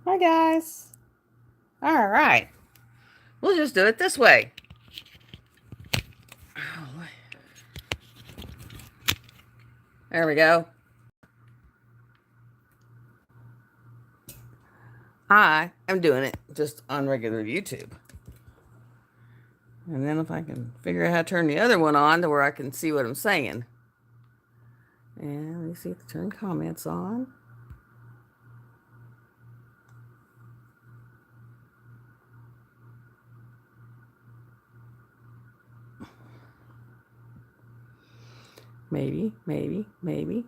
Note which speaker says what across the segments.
Speaker 1: Hi, guys. All right. We'll just do it this way. There we go. I am doing it just on regular YouTube. And then if I can figure out how to turn the other one on to where I can see what I'm saying. And let me see if I turn comments on. Maybe, maybe, maybe.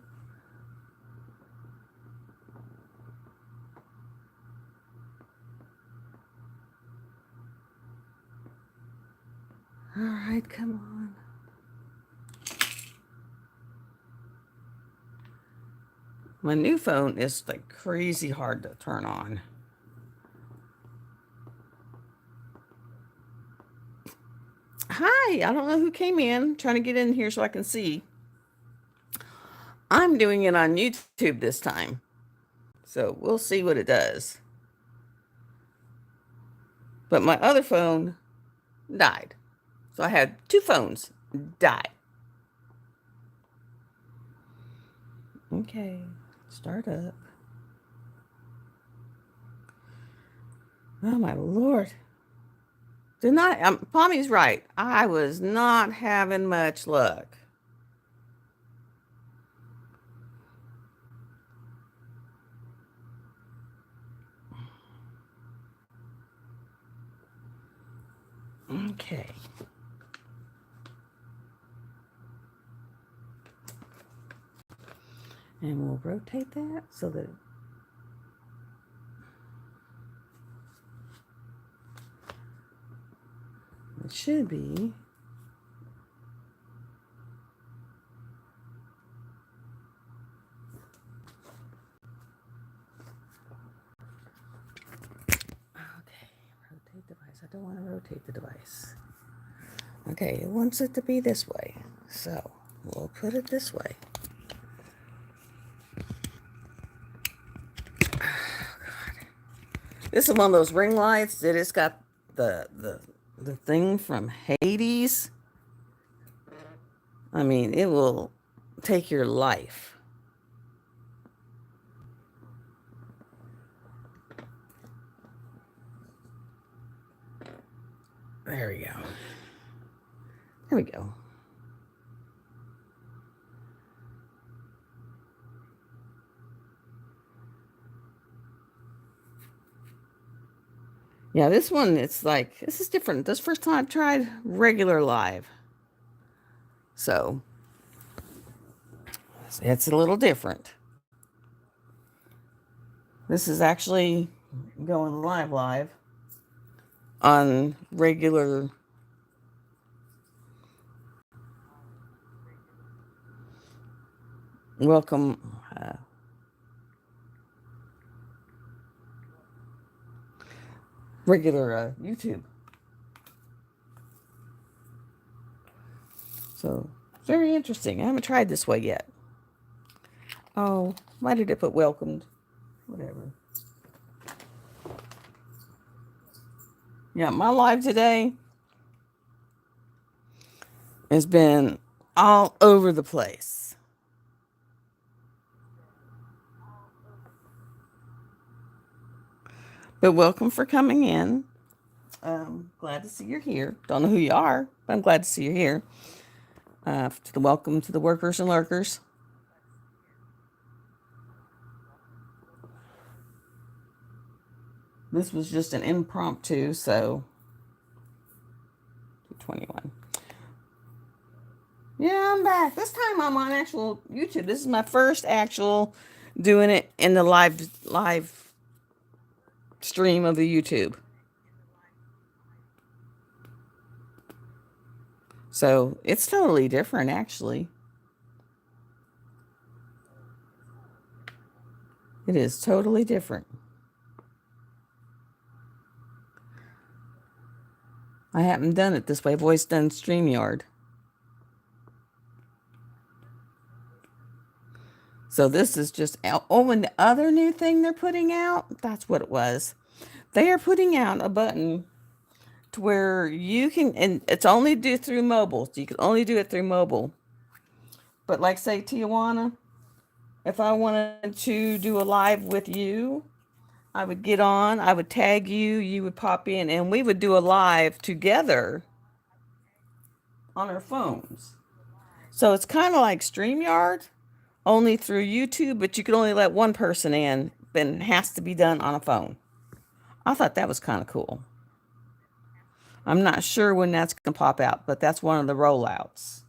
Speaker 1: All right, come on. My new phone is like crazy hard to turn on. Hi, I don't know who came in trying to get in here so I can see. I'm doing it on YouTube this time. So we'll see what it does. But my other phone died. So I had two phones die. Okay, start up. Oh my Lord. Did not, Pommy's right. I was not having much luck. Okay. And we'll rotate that so that it should be. Okay, rotate device. I don't want to rotate the device. Okay, it wants it to be this way. So we'll put it this way. This is one of those ring lights that it's got the thing from Hades. I mean, it will take your life. There we go. There we go. Yeah, this one, it's like, this is different. This first time I've tried regular live. So, it's a little different. This is actually going live on regular. Welcome. Regular YouTube. So, very interesting. I haven't tried this way yet. Oh, why did it put welcomed? Whatever. Yeah, my live today has been all over the place. But welcome for coming in. Glad to see you're here. Don't know who you are, but I'm glad to see you're here. To the welcome to the workers and lurkers. This was just an impromptu, so 21. Yeah, I'm back. This time I'm on actual YouTube. This is my first actual doing it in the live stream of the YouTube. So it's totally different, actually. It is totally different. I haven't done it this way. I've always done StreamYard. So this is just out. Oh, and the other new thing they're putting out, that's what it was. They are putting out a button to where you can, and it's only do through mobile. So you can only do it through mobile. But like say Tijuana, if I wanted to do a live with you, I would get on, I would tag you, you would pop in, and we would do a live together on our phones. So it's kind of like StreamYard, only through YouTube, but you can only let one person in, and it has to be done on a phone. I thought that was kind of cool. I'm not sure when that's going to pop out, but that's one of the rollouts.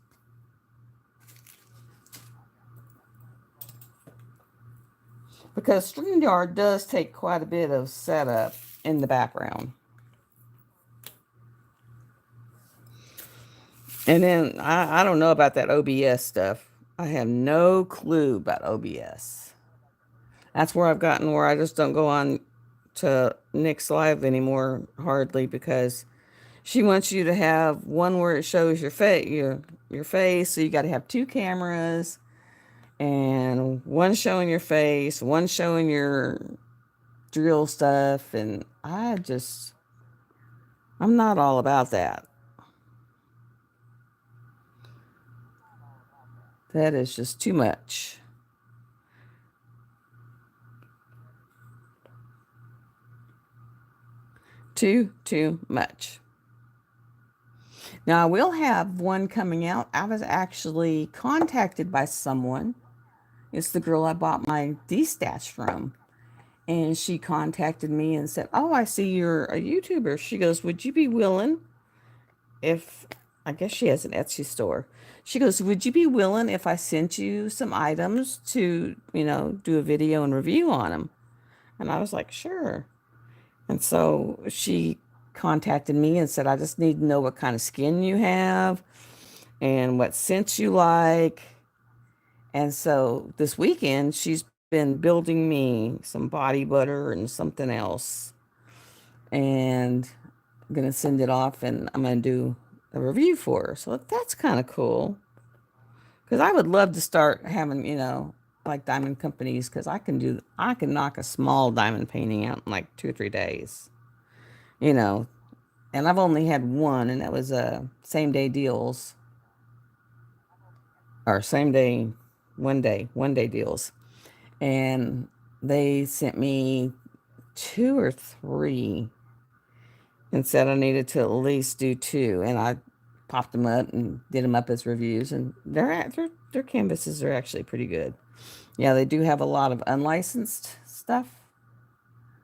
Speaker 1: Because StreamYard does take quite a bit of setup in the background. And then I don't know about that OBS stuff. I have no clue about OBS. That's where I've gotten where I just don't go on to Nick's live anymore hardly because she wants you to have one where it shows your face, so you got to have two cameras and one showing your face, one showing your drill stuff, and I'm not all about that. That is just too much. Too much. Now, I will have one coming out. I was actually contacted by someone. It's the girl I bought my D-Stash from. And she contacted me and said, "Oh, I see you're a YouTuber." She goes, "Would you be willing if, I guess she has an Etsy store. She goes, "Would you be willing if I sent you some items to, do a video and review on them?" And I was like, "Sure." And so she contacted me and said, "I just need to know what kind of skin you have and what scents you like." And so this weekend, she's been building me some body butter and something else. And I'm going to send it off and I'm going to do a review for her. So that's kind of cool. Because I would love to start having, like diamond companies, because I can knock a small diamond painting out in like 2 or 3 days, you know. And I've only had one, and that was same day deals, or same day, one day deals. And they sent me 2 or 3 and said I needed to at least do 2. And I popped them up and did them up as reviews, and their canvases are actually pretty good. Yeah, they do have a lot of unlicensed stuff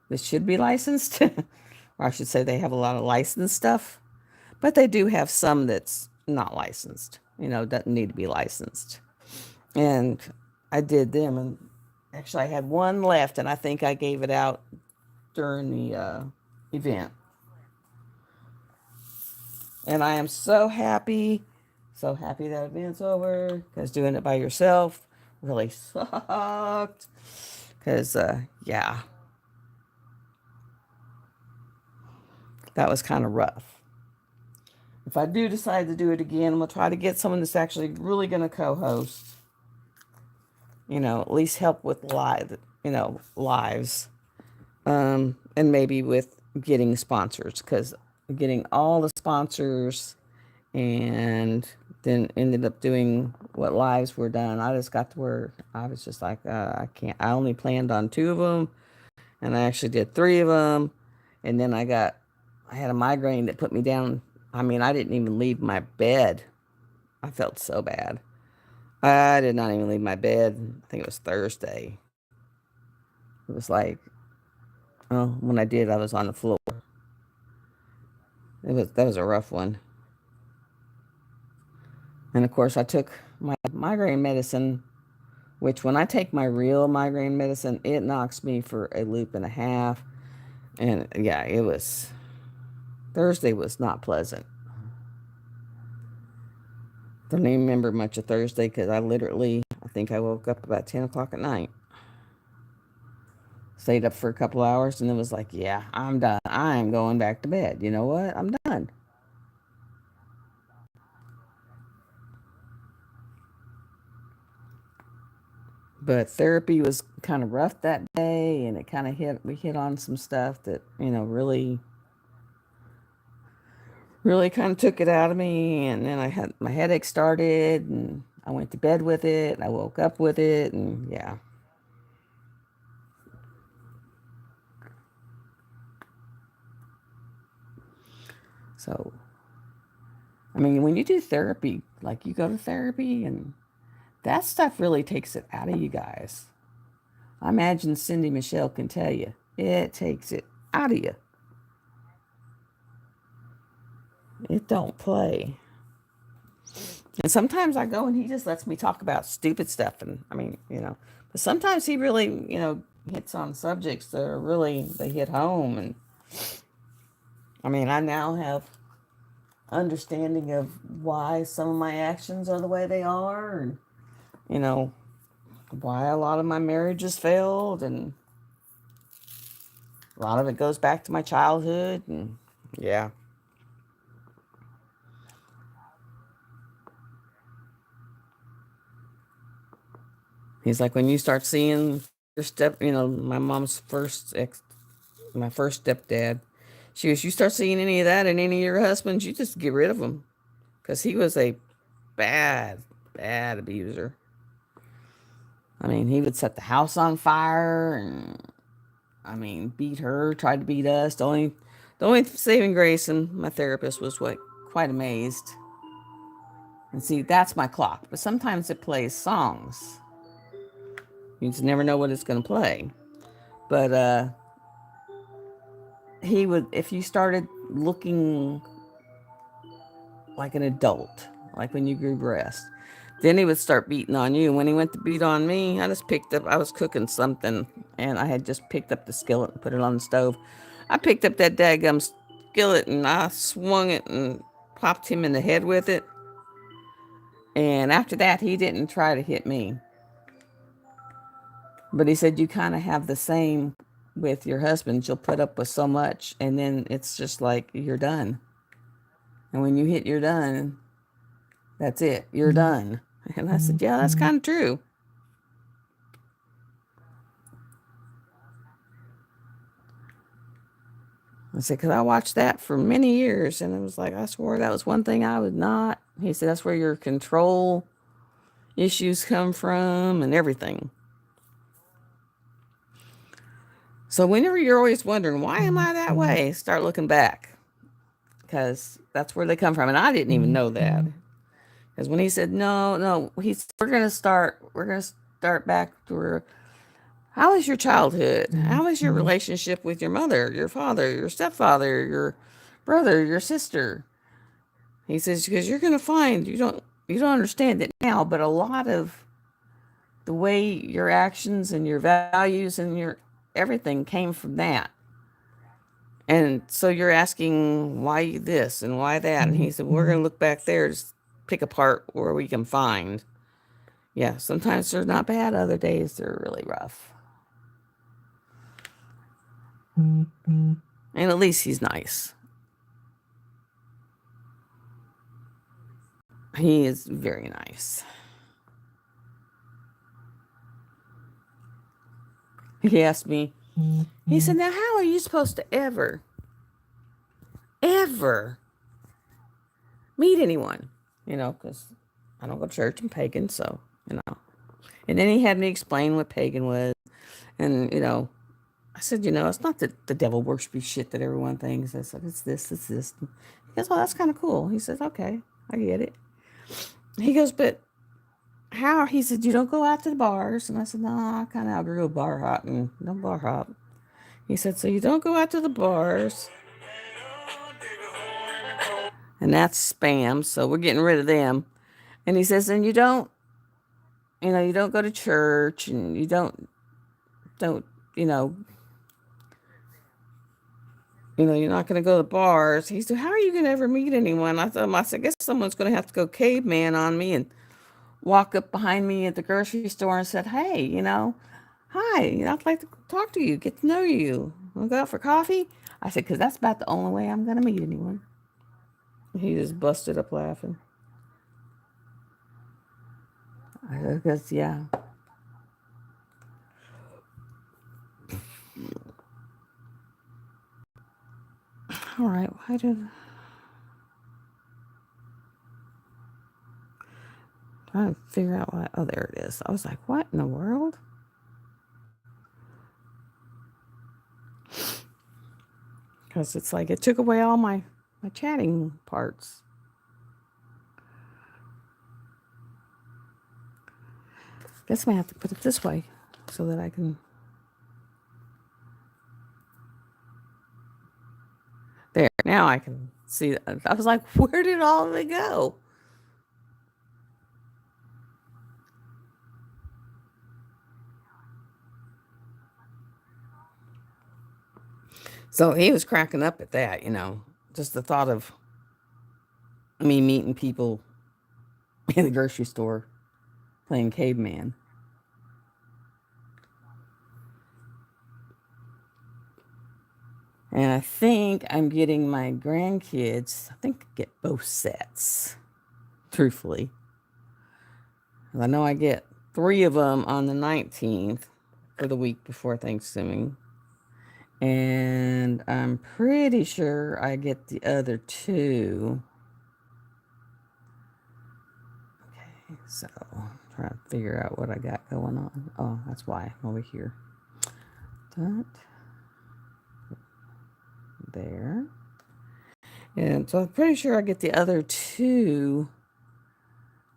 Speaker 1: that should be licensed, or I should say they have a lot of licensed stuff, but they do have some that's not licensed. Doesn't need to be licensed. And I did them, and actually I had one left, and I think I gave it out during the event. And I am so happy that event's over, because doing it by yourself really sucked. Because, yeah, that was kind of rough. If I do decide to do it again, I'm going to try to get someone that's actually really going to co-host. At least help with lives. And maybe with getting sponsors, because getting all the sponsors and then ended up doing what lives were done. I just got to where I was just like, I can't. I only planned on 2 of them, and I actually did 3 of them, and then I had a migraine that put me down. I mean, I didn't even leave my bed. I felt so bad. I did not even leave my bed. I think it was Thursday. It was like, oh, when I did, I was on the floor. That was a rough one. And of course, I took my migraine medicine, which when I take my real migraine medicine, it knocks me for a loop and a half. And yeah, Thursday was not pleasant. Don't even remember much of Thursday, because I think I woke up about 10 o'clock at night. Stayed up for a couple hours, and it was like, yeah, I'm done. I'm going back to bed. You know what? I'm done. But therapy was kind of rough that day, and it kind of we hit on some stuff that, really kind of took it out of me. And then I had my headache started, and I went to bed with it. I woke up with it, and yeah. So, I mean, when you do therapy, like you go to therapy, and that stuff really takes it out of you guys. I imagine Cindy Michelle can tell you, it takes it out of you. It don't play. And sometimes I go and he just lets me talk about stupid stuff. And I mean, but sometimes he really, hits on subjects that are really, they hit home. And I mean, I now have understanding of why some of my actions are the way they are. And, you know, why a lot of my marriages failed. And a lot of it goes back to my childhood. And yeah. He's like, when you start seeing your my mom's my first stepdad, she goes, you start seeing any of that in any of your husbands, you just get rid of him. Because he was a bad, bad abuser. I mean, he would set the house on fire and, I mean, beat her, tried to beat us. The only saving grace, and my therapist was quite amazed. And see, that's my clock. But sometimes it plays songs. You just never know what it's going to play. But he would, if you started looking like an adult, like when you grew breasts, then he would start beating on you. When he went to beat on me, I was cooking something, and I had just picked up the skillet and put it on the stove. I picked up that daggum skillet and I swung it and popped him in the head with it. And after that, he didn't try to hit me. But he said, you kind of have the same with your husband. You'll put up with so much, and then it's just like you're done. And when you hit you're done, that's it. You're done. And I said, yeah, that's kind of true. I said, because I watched that for many years, and it was like, I swore that was one thing I would not. He said, that's where your control issues come from and everything. So whenever you're always wondering, why am I that way? Start looking back, because that's where they come from. And I didn't even know that. Because when he said, no, no, we're going to start back to where, how was your childhood? How was your relationship with your mother, your father, your stepfather, your brother, your sister? He says, because you're going to find you don't understand it now, but a lot of the way your actions and your values and your everything came from that. And so you're asking why this and why that. And he said, we're going to look back there, just pick apart where we can find. Yeah, sometimes they're not bad. Other days they're really rough. And at least he's nice. He is very nice. He asked me, he said, now how are you supposed to ever meet anyone? Because I don't go to church, I'm pagan, so, And then he had me explain what pagan was. And, I said, it's not the devil worshippy shit that everyone thinks. I said, it's this, it's this. He goes, oh, that's kind of cool. He says, okay, I get it. He goes, but how? He said, you don't go out to the bars. And I said, no, I kind of outgrew bar hopping. No bar hop. He said, so you don't go out to the bars. And that's spam, so we're getting rid of them. And he says, and you don't go to church, and you don't, you know, you're not going to go to the bars. He said, how are you going to ever meet anyone? I said, I guess someone's going to have to go caveman on me and walk up behind me at the grocery store and said, hey, hi, I'd like to talk to you, get to know you. Want to go out for coffee? I said, because that's about the only way I'm going to meet anyone. He just busted up laughing. Because, yeah. All right, why did... Trying to figure out why... Oh, there it is. I was like, what in the world? Because it's like it took away all my chatting parts. Guess I have to put it this way so that I can... There, now I can see. I was like, where did all of it go? So he was cracking up at that, just the thought of me meeting people in the grocery store playing caveman. And I think I'm getting my grandkids, I think I get both sets, truthfully. I know I get 3 of them on the 19th for the week before Thanksgiving. And I'm pretty sure I get the other 2. Okay, so I'm trying to figure out what I got going on. Oh, that's why I'm over here. That. There. And so I'm pretty sure I get the other 2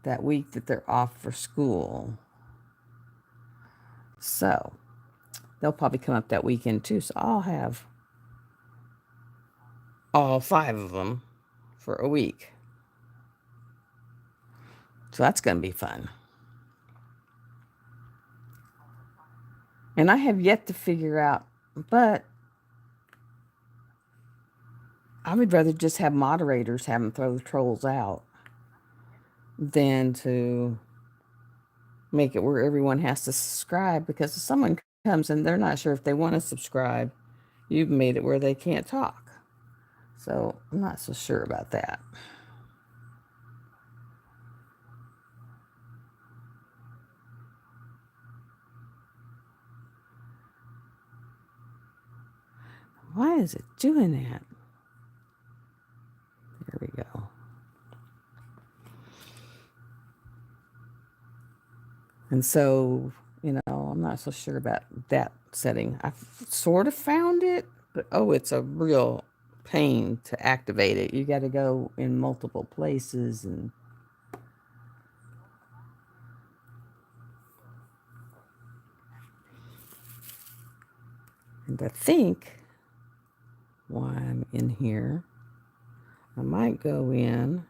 Speaker 1: that week that they're off for school. So they'll probably come up that weekend too. So I'll have all 5 of them for a week. So that's going to be fun. And I have yet to figure out, but I would rather just have moderators have them throw the trolls out than to make it where everyone has to subscribe, because if someone comes and they're not sure if they want to subscribe, you've made it where they can't talk. So I'm not so sure about that. Why is it doing that? There we go. And so, I'm not so sure about that setting. I've sort of found it, but it's a real pain to activate it. You got to go in multiple places and I think while I'm in here, I might go in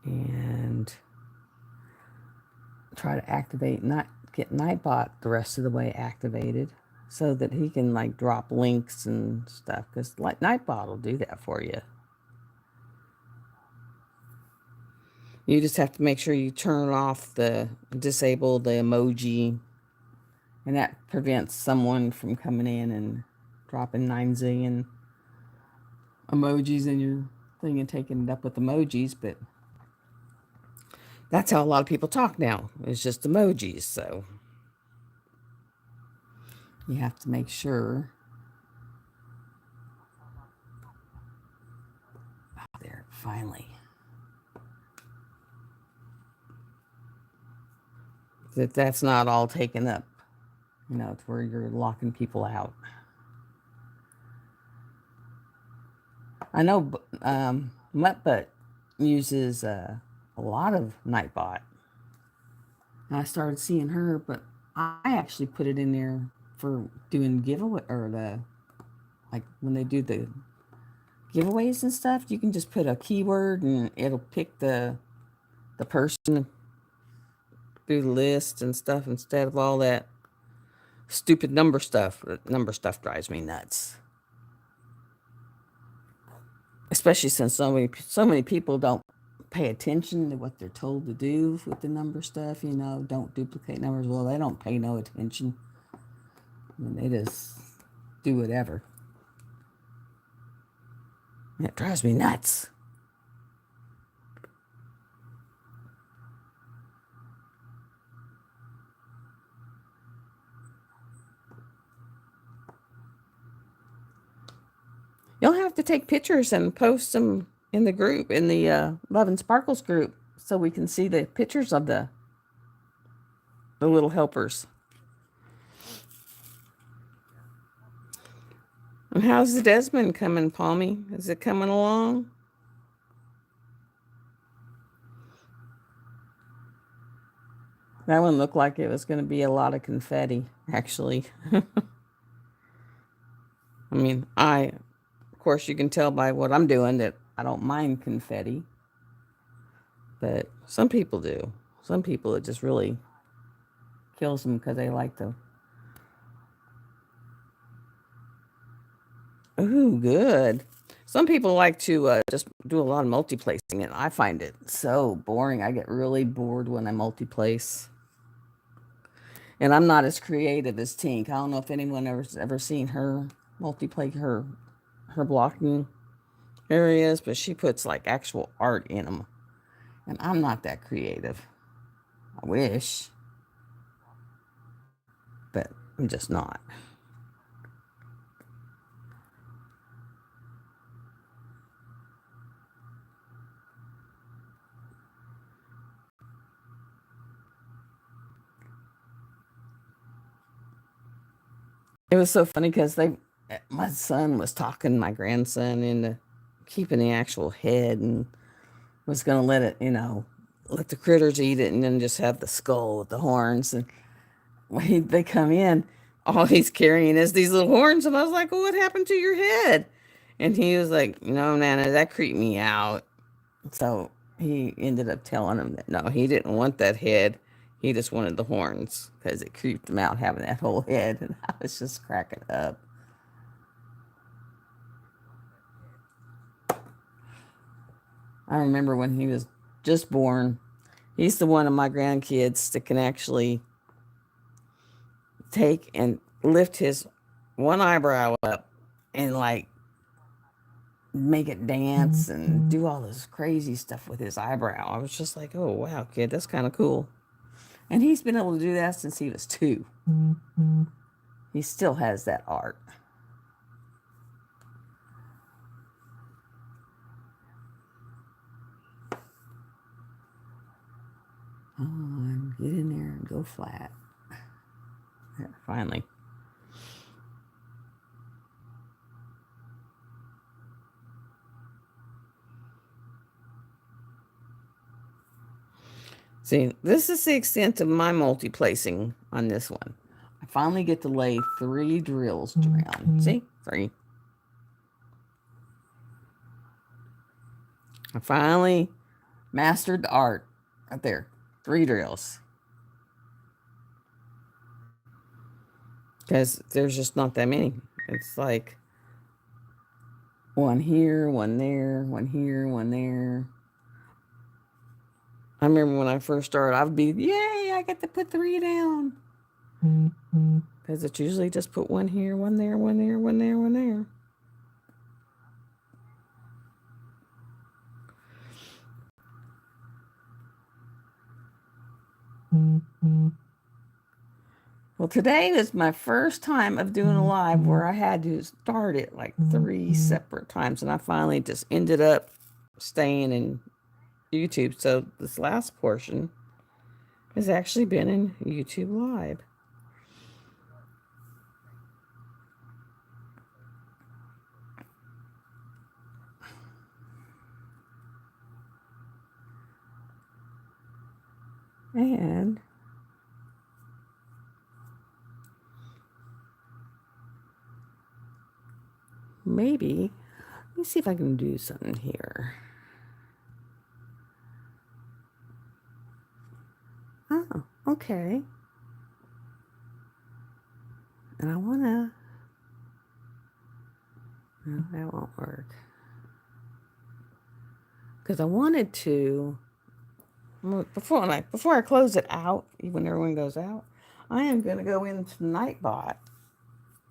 Speaker 1: and try to activate, not get Nightbot the rest of the way activated so that he can like drop links and stuff, because like Nightbot will do that for you. You just have to make sure you turn off disable the emoji, and that prevents someone from coming in and dropping 9 zillion emojis in your thing and taking it up with emojis. But that's how a lot of people talk now. It's just emojis. So you have to make sure. Oh, there, finally. That's not all taken up. It's where you're locking people out. I know Muttbutt uses a lot of Nightbot. And I started seeing her, but I actually put it in there for doing giveaway, or like when they do the giveaways and stuff, you can just put a keyword and it'll pick the person through the list and stuff instead of all that stupid number stuff. Number stuff drives me nuts. Especially since so many people don't pay attention to what they're told to do with the number stuff. Don't duplicate numbers. Well, they don't pay no attention. They just do whatever. It drives me nuts. You'll have to take pictures and post them in the group, in the Love and Sparkles group, so we can see the pictures of the little helpers. And how's the Desmond coming, Palmy? Is it coming along? That one looked like it was going to be a lot of confetti, actually. I mean, of course, you can tell by what I'm doing that I don't mind confetti, but some people do. Some people, it just really kills them because they like to. Ooh, good. Some people like to just do a lot of multi-placing, and I find it so boring. I get really bored when I multi-place. And I'm not as creative as Tink. I don't know if anyone ever seen her multi-play her blocking areas, but she puts like actual art in them. And I'm not that creative. I wish, but I'm just not. It was so funny because my son was talking my grandson into keeping the actual head and was going to let it, let the critters eat it and then just have the skull with the horns. And when they come in, all he's carrying is these little horns. And I was like, well, what happened to your head? And he was like, no, Nana, that creeped me out. So he ended up telling him that no, he didn't want that head. He just wanted the horns because it creeped him out having that whole head. And I was just cracking up. I remember when he was just born, he's the one of my grandkids that can actually take and lift his one eyebrow up and like make it dance and do all this crazy stuff with his eyebrow. I was just like, oh, wow, kid, that's kind of cool. And he's been able to do that since he was 2. He still has that art. On, get in there and go flat. Yeah, finally. See, this is the extent of my multi-placing on this one. I finally get to lay 3 drills around. See? 3. I finally mastered the art. Right there. 3 drills. Because there's just not that many. It's like one here, one there, one here, one there. I remember when I first started, I'd be, yay, I get to put 3 down. Because it's usually just put one here, one there, one there, one there, one there. Well, today was my first time of doing a live where I had to start it like 3 separate times. And I finally just ended up staying in YouTube. So this last portion has actually been in YouTube Live. And maybe, let me see if I can do something here. Oh, okay. And I want to, no, that won't work. Because I wanted to, before I close it out, when everyone goes out, I am going to go into Nightbot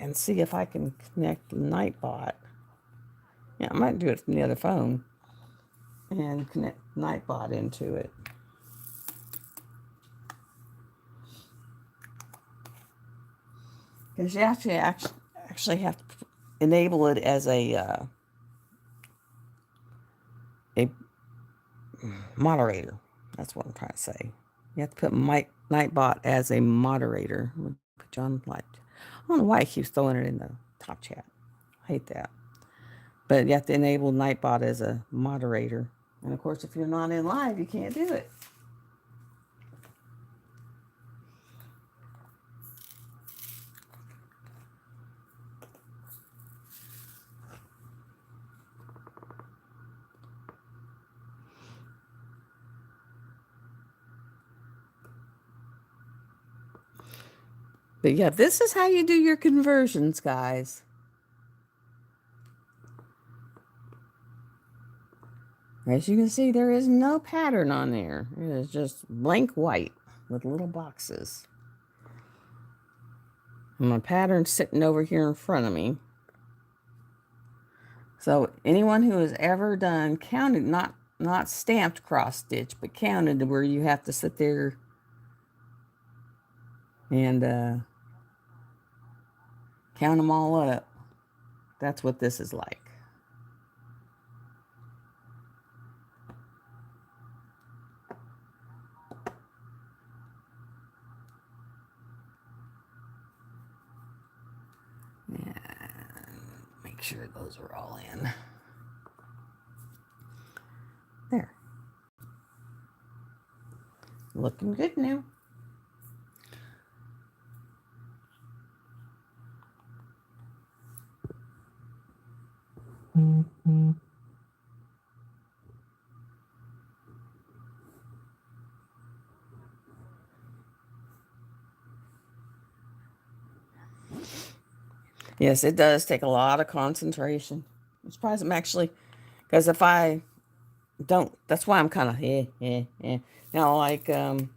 Speaker 1: and see if I can connect Nightbot. Yeah, I might do it from the other phone and connect Nightbot into it. Because you actually have to enable it as a moderator. That's what I'm trying to say. You have to put Nightbot as a moderator. Put you on light. I don't know why it keeps throwing it in the top chat. I hate that. But you have to enable Nightbot as a moderator. And of course, if you're not in live, you can't do it. But yeah, this is how you do your conversions, guys. As you can see, there is no pattern on there. It is just blank white with little boxes. And my pattern's sitting over here in front of me. So anyone who has ever done counted, not stamped cross stitch, but counted, where you have to sit there and count them all up, that's what this is like. And make sure those are all in. There. Looking good now. Yes, it does take a lot of concentration. I'm surprised I'm actually, because if I don't, that's why I'm kind of Now, like, if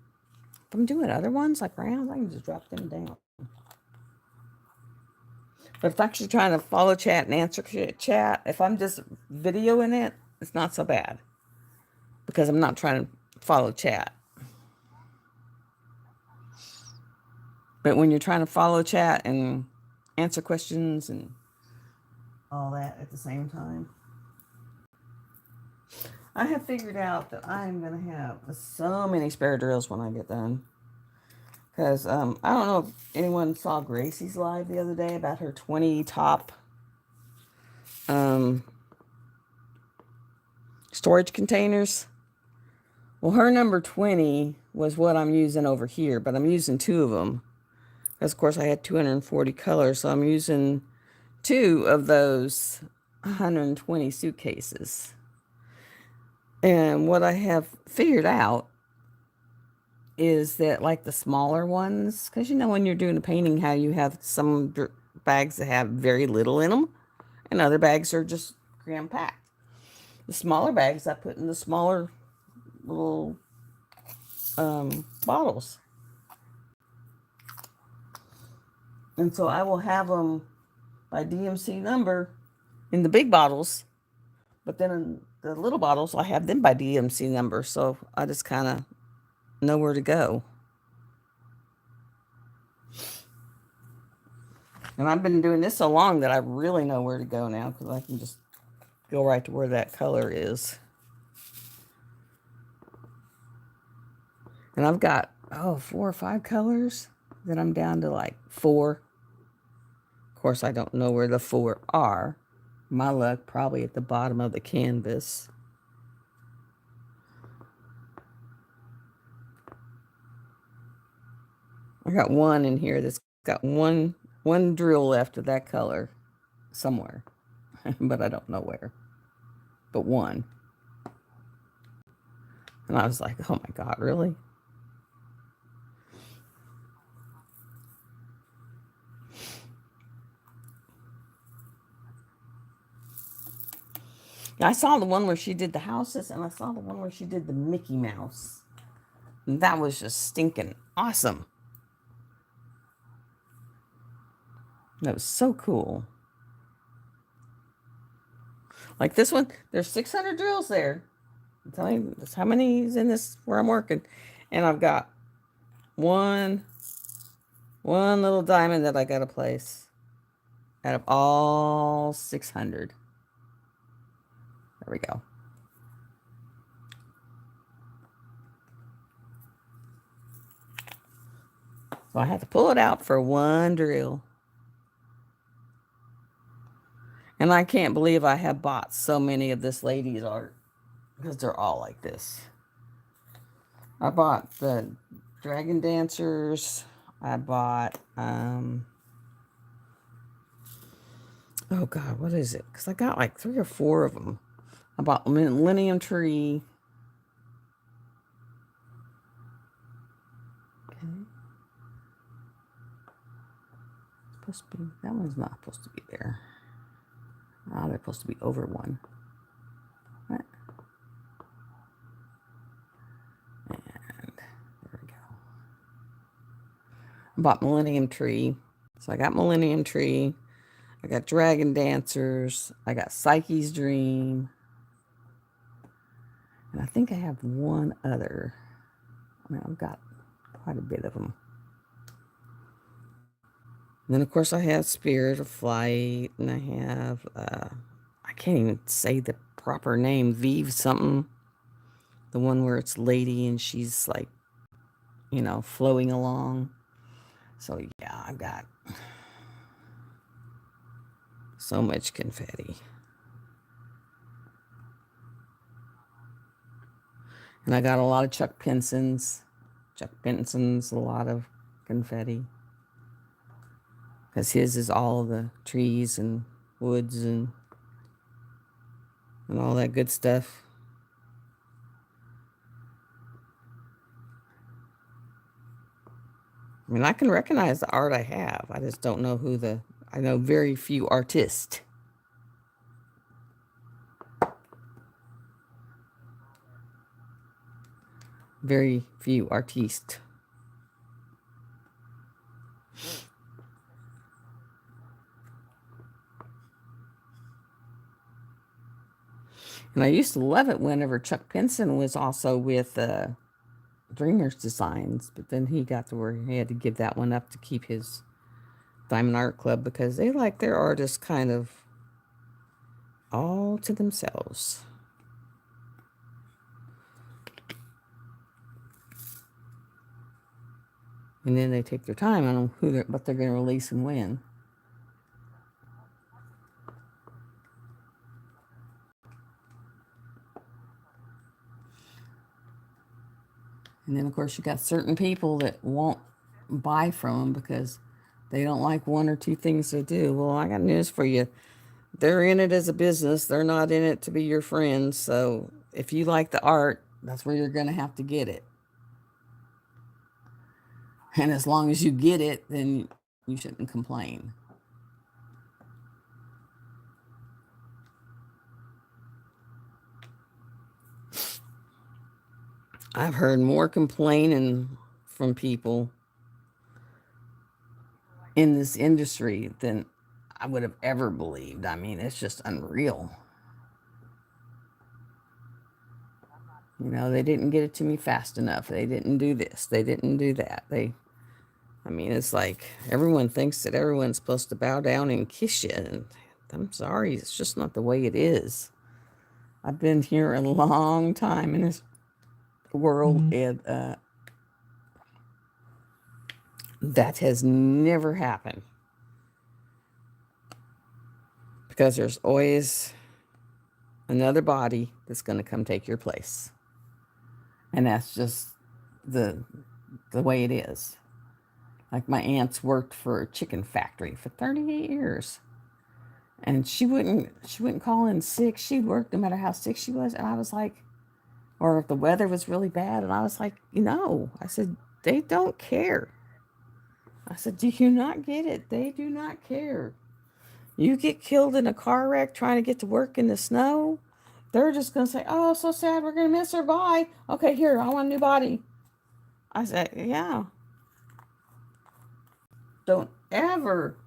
Speaker 1: I'm doing other ones, like rounds, I can just drop them down. But if I'm actually trying to follow chat and answer chat, if I'm just videoing it, it's not so bad. Because I'm not trying to follow chat. But when you're trying to follow chat and answer questions and all that at the same time, I have figured out that I'm going to have so many spare drills when I get done. Because I don't know if anyone saw Gracie's live the other day about her 20 top storage containers. Well, her number 20 was what I'm using over here, but I'm using 2 of them. Because, of course, I had 240 colors, so I'm using 2 of those 120 suitcases. And what I have figured out is that, like the smaller ones, because you know when you're doing a painting how you have some bags that have very little in them, and other bags are just cram-packed. The smaller bags I put in the smaller little bottles. And so I will have them by DMC number in the big bottles, but then in the little bottles, I have them by DMC number. So I just kind of know where to go. And I've been doing this so long that I really know where to go now, because I can just go right to where that color is. And I've got, 4 or 5 colors that I'm down to like 4. Of course, I don't know where the 4 are. My luck, probably at the bottom of the canvas. I got one in here that's got one drill left of that color somewhere, but I don't know where. But one. And I was like, oh my God, really? I saw the one where she did the houses, and I saw the one where she did the Mickey Mouse. And that was just stinking awesome. That was so cool. Like this one, there's 600 drills there. I'm telling you, that's how many is in this where I'm working. And I've got one little diamond that I got to place out of all 600. There we go. So I had to pull it out for one drill. And I can't believe I have bought so many of this lady's art, because they're all like this. I bought the Dragon Dancers. I bought, oh God, what is it? Because I got like 3 or 4 of them. I bought Millennium Tree. Okay. It's supposed to be, that one's not supposed to be there. Oh, they're supposed to be over one. What? And there we go. I bought Millennium Tree. So I got Millennium Tree. I got Dragon Dancers. I got Psyche's Dream. And I think I have one other. I mean, I've got quite a bit of them. And then, of course, I have Spirit of Flight. And I have, I can't even say the proper name. Vive something. The one where it's lady and she's like, you know, flowing along. So, yeah, I've got so much confetti. And I got a lot of Chuck Pensons. Chuck Penson's a lot of confetti. Because his is all the trees and woods and all that good stuff. I mean, I can recognize the art I have. I just don't know who I know very few artists. Very few artistes. And I used to love it whenever Chuck Penson was also with Dreamers Designs, but then he got to where he had to give that one up to keep his Diamond Art Club, because they like their artists kind of all to themselves. And then they take their time on what they're going to release and when. And then, of course, you got certain people that won't buy from them because they don't like 1 or 2 things they do. Well, I got news for you. They're in it as a business. They're not in it to be your friends. So if you like the art, that's where you're going to have to get it. And as long as you get it, then you shouldn't complain. I've heard more complaining from people in this industry than I would have ever believed. I mean, it's just unreal. You know, they didn't get it to me fast enough. They didn't do this. They didn't do that. I mean, it's like everyone thinks that everyone's supposed to bow down and kiss you. And I'm sorry, it's just not the way it is. I've been here a long time in this world, and that has never happened. Because there's always another body that's going to come take your place. And that's just the way it is. Like my aunt's worked for a chicken factory for 38 years. And she wouldn't call in sick. She worked no matter how sick she was. And I was like, or if the weather was really bad. And I was like, I said, they don't care. I said, do you not get it? They do not care. You get killed in a car wreck trying to get to work in the snow, they're just going to say, oh, so sad, we're going to miss her, bye. Okay, here, I want a new body. I said, yeah. Don't ever,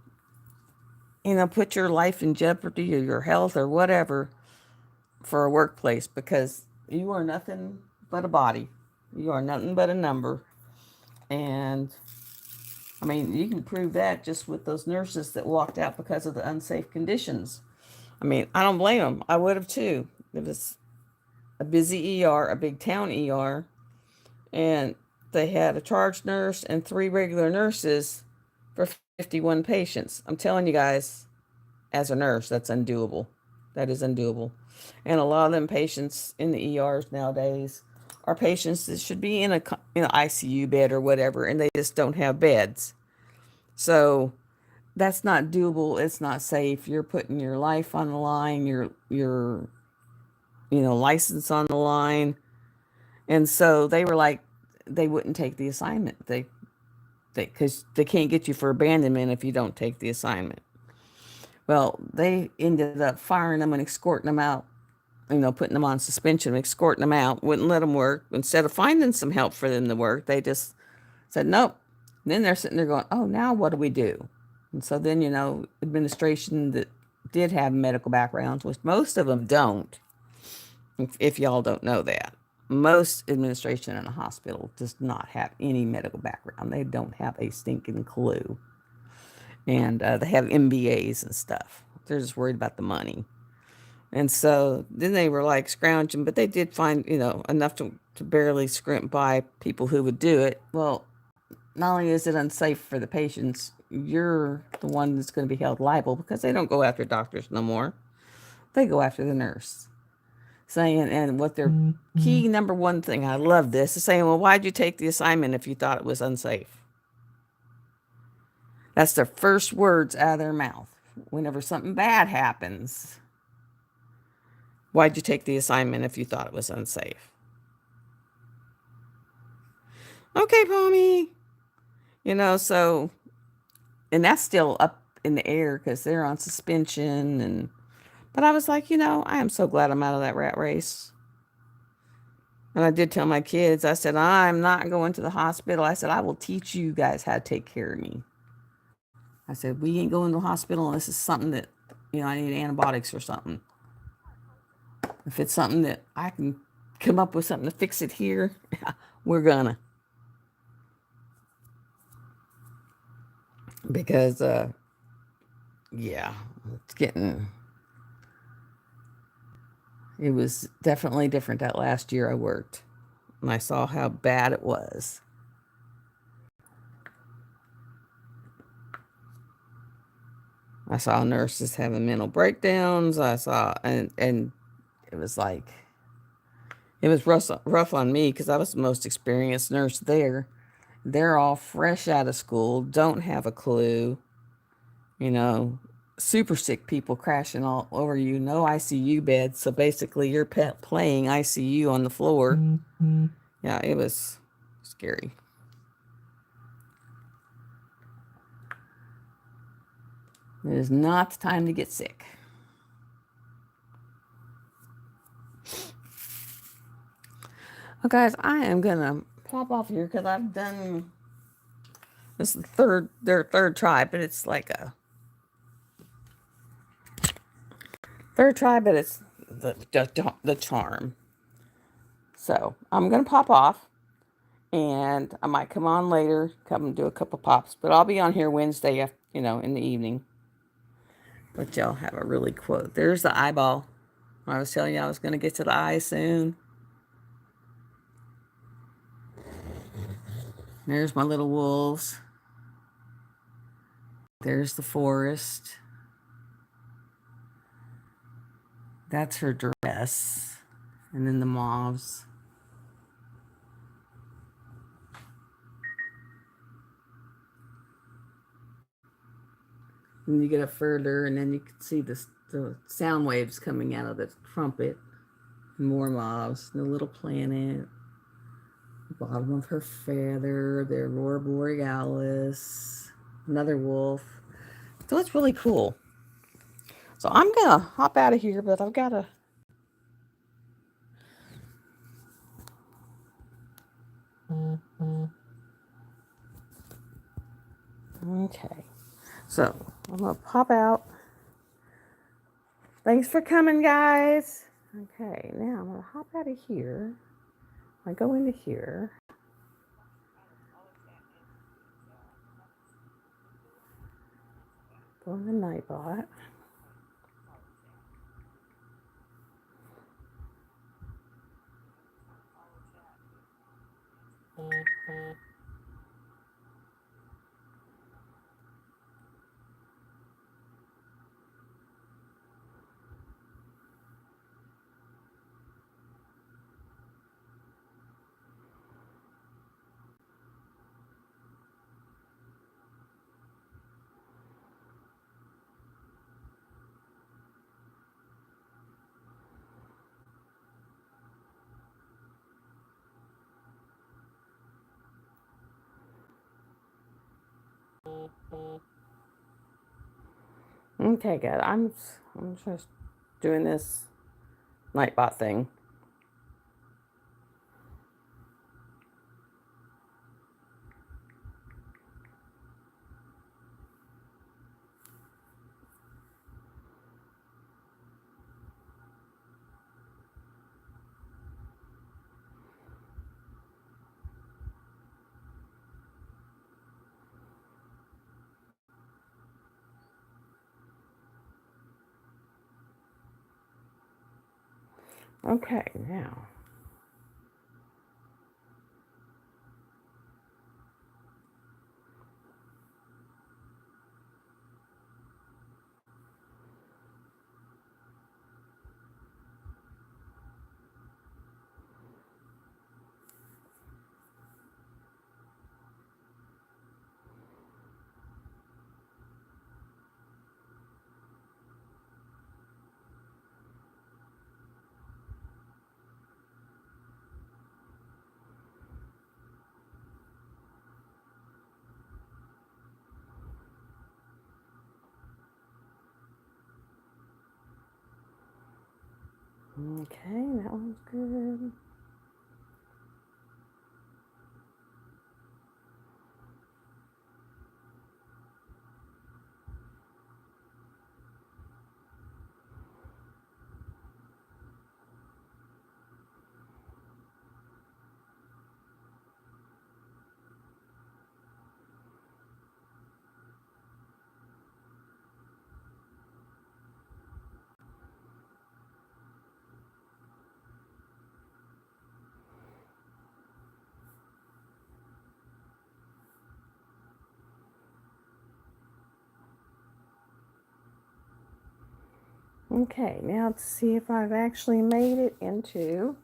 Speaker 1: put your life in jeopardy or your health or whatever for a workplace, because you are nothing but a body. You are nothing but a number. And I mean, you can prove that just with those nurses that walked out because of the unsafe conditions. I mean, I don't blame them. I would have too. It was a busy ER, a big town ER, and they had a charge nurse and 3 regular nurses for 51 patients. I'm telling you guys, as a nurse, that's undoable. That is undoable. And a lot of them patients in the ERs nowadays are patients that should be in an ICU bed or whatever, and they just don't have beds. So that's not doable. It's not safe. You're putting your life on the line, your license on the line. And so they were like, they wouldn't take the assignment. Because they can't get you for abandonment if you don't take the assignment. Well, they ended up firing them and escorting them out, putting them on suspension, escorting them out, wouldn't let them work. Instead of finding some help for them to work, they just said, nope. And then they're sitting there going, oh, now what do we do? And so then, administration that did have medical backgrounds, which most of them don't, if y'all don't know that. Most administration in a hospital does not have any medical background. They don't have a stinking clue. And they have MBAs and stuff. They're just worried about the money. And so then they were like scrounging, but they did find, enough to barely scrimp by people who would do it. Well, not only is it unsafe for the patients, you're the one that's going to be held liable because they don't go after doctors no more. They go after the nurse. Saying, and what their key number one thing, I love this, is saying, well, why'd you take the assignment if you thought it was unsafe? That's their first words out of their mouth. Whenever something bad happens, why'd you take the assignment if you thought it was unsafe? Okay, Pommy. So, and that's still up in the air because they're on suspension. But I was like, I am so glad I'm out of that rat race. And I did tell my kids, I said, I'm not going to the hospital. I said, I will teach you guys how to take care of me. I said, we ain't going to the hospital unless it's something that, I need antibiotics or something. If it's something that I can come up with something to fix it here, we're gonna. Because, yeah, it was definitely different that last year I worked. And I saw how bad it was. I saw nurses having mental breakdowns. I saw, and it was like, it was rough on me because I was the most experienced nurse there. They're all fresh out of school, don't have a clue, super sick people crashing all over you, no ICU beds. So basically, you're playing ICU on the floor. Mm-hmm. Yeah, it was scary. It is not the time to get sick. Well, guys, I am gonna pop off here because I've done this is their third try, but it's like a third try, but it's the charm. So I'm gonna pop off, and I might come on later, come and do a couple pops, but I'll be on here Wednesday, in the evening. But y'all have a really quote. There's the eyeball. I was telling you I was gonna get to the eye soon. There's my little wolves. There's the forest. That's her dress. And then the moths. And you get up further, and then you can see the sound waves coming out of the trumpet. More moths. The little planet. The bottom of her feather. The aurora borealis. Another wolf. So it's really cool. So I'm going to hop out of here, but I've got to... Okay. So I'm going to pop out. Thanks for coming, guys. Okay, now I'm going to hop out of here. I go into here. on the Nightbot. Okay, good. I'm just doing this Nightbot thing. Okay, now. Okay, that one's good. Okay, now to see if I've actually made it into